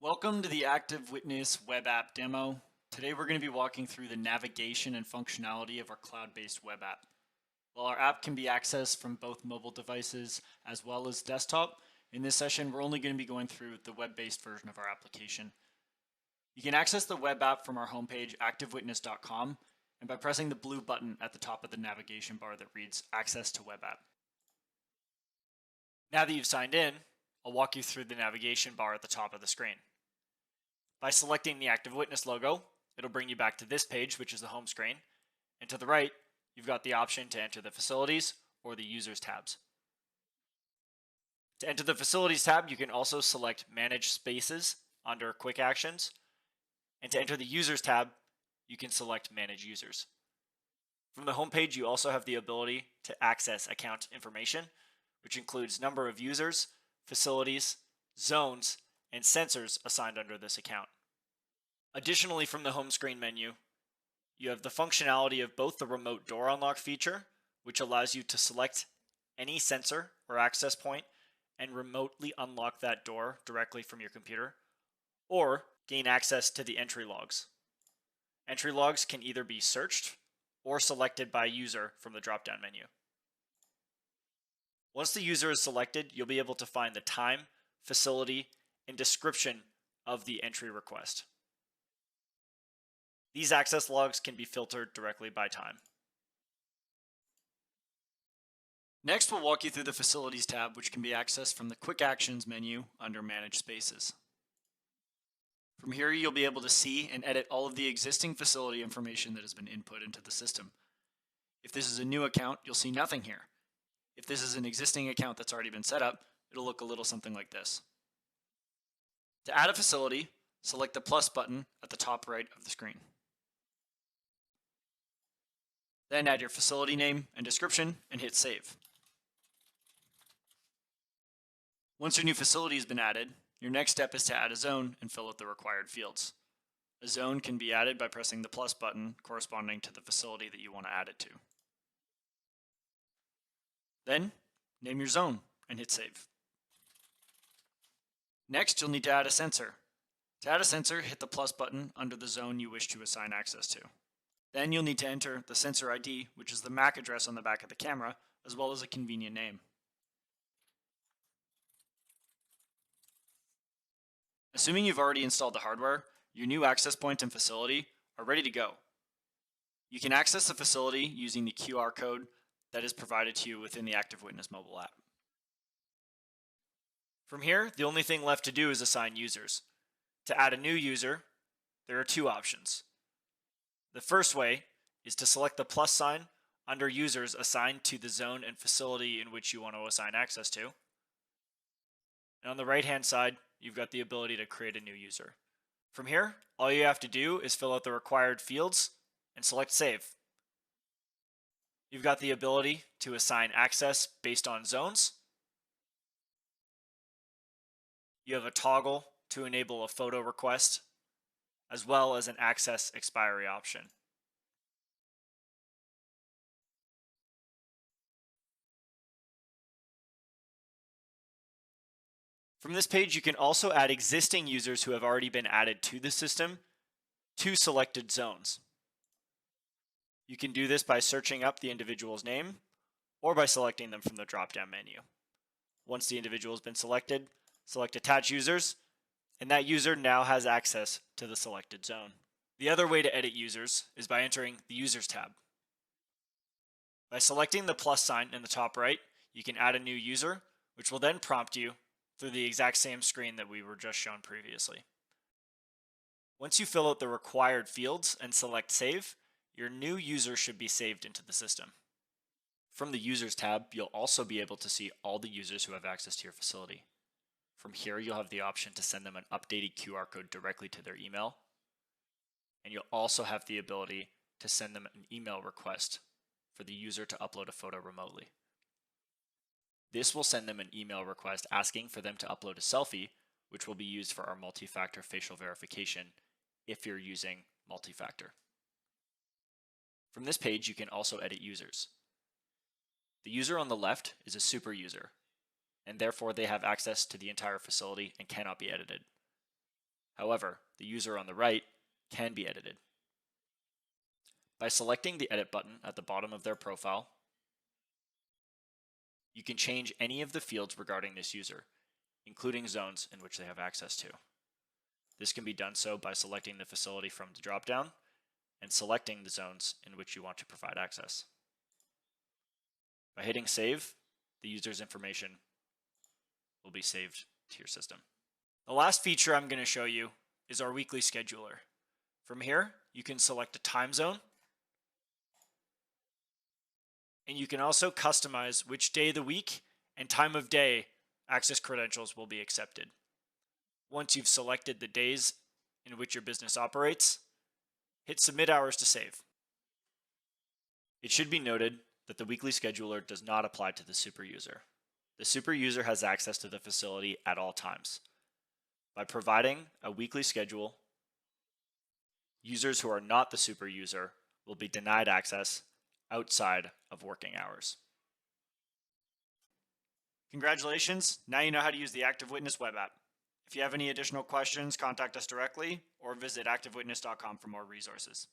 Welcome to the Active Witness web app demo. Today we're going to be walking through the navigation and functionality of our cloud-based web app. While our app can be accessed from both mobile devices as well as desktop, in this session we're only going to be going through the web-based version of our application. You can access the web app from our homepage, activewitness.com, and by pressing the blue button at the top of the navigation bar that reads Access to Web App. Now that you've signed in, I'll walk you through the navigation bar at the top of the screen. By selecting the Active Witness logo, it'll bring you back to this page, which is the home screen. And to the right, you've got the option to enter the Facilities or the Users tabs. To enter the Facilities tab, you can also select Manage Spaces under Quick Actions. And to enter the Users tab, you can select Manage Users. From the home page, you also have the ability to access account information, which includes number of users, facilities, zones, and sensors assigned under this account. Additionally, from the home screen menu, you have the functionality of both the remote door unlock feature, which allows you to select any sensor or access point and remotely unlock that door directly from your computer, or gain access to the entry logs. Entry logs can either be searched or selected by user from the drop-down menu. Once the user is selected, you'll be able to find the time, facility, and description of the entry request. These access logs can be filtered directly by time. Next, we'll walk you through the Facilities tab, which can be accessed from the Quick Actions menu under Manage Spaces. From here, you'll be able to see and edit all of the existing facility information that has been input into the system. If this is a new account, you'll see nothing here. If this is an existing account that's already been set up, it'll look a little something like this. To add a facility, select the plus button at the top right of the screen. Then add your facility name and description and hit save. Once your new facility has been added, your next step is to add a zone and fill out the required fields. A zone can be added by pressing the plus button corresponding to the facility that you want to add it to. Then, name your zone and hit save. Next, you'll need to add a sensor. To add a sensor, hit the plus button under the zone you wish to assign access to. Then you'll need to enter the sensor ID, which is the MAC address on the back of the camera, as well as a convenient name. Assuming you've already installed the hardware, your new access point and facility are ready to go. You can access the facility using the QR code that is provided to you within the Active Witness mobile app. From here, the only thing left to do is assign users. To add a new user, there are two options. The first way is to select the plus sign under users assigned to the zone and facility in which you want to assign access to. And on the right-hand side, you've got the ability to create a new user. From here, all you have to do is fill out the required fields and select Save. You've got the ability to assign access based on zones. You have a toggle to enable a photo request, as well as an access expiry option. From this page, you can also add existing users who have already been added to the system to selected zones. You can do this by searching up the individual's name or by selecting them from the drop-down menu. Once the individual has been selected, select Attach Users, and that user now has access to the selected zone. The other way to edit users is by entering the Users tab. By selecting the plus sign in the top right, you can add a new user, which will then prompt you through the exact same screen that we were just shown previously. Once you fill out the required fields and select Save, your new user should be saved into the system. From the Users tab, you'll also be able to see all the users who have access to your facility. From here, you'll have the option to send them an updated QR code directly to their email. And you'll also have the ability to send them an email request for the user to upload a photo remotely. This will send them an email request asking for them to upload a selfie, which will be used for our multi-factor facial verification if you're using multi-factor. From this page, you can also edit users. The user on the left is a super user, and therefore they have access to the entire facility and cannot be edited. However, the user on the right can be edited. By selecting the Edit button at the bottom of their profile, you can change any of the fields regarding this user, including zones in which they have access to. This can be done so by selecting the facility from the dropdown and selecting the zones in which you want to provide access. By hitting save, the user's information will be saved to your system. The last feature I'm going to show you is our weekly scheduler. From here, you can select a time zone, and you can also customize which day of the week and time of day access credentials will be accepted. Once you've selected the days in which your business operates, hit Submit Hours to save. It should be noted that the weekly scheduler does not apply to the super user. The super user has access to the facility at all times. By providing a weekly schedule, users who are not the super user will be denied access outside of working hours. Congratulations, now you know how to use the Active Witness web app. If you have any additional questions, contact us directly or visit activewitness.com for more resources.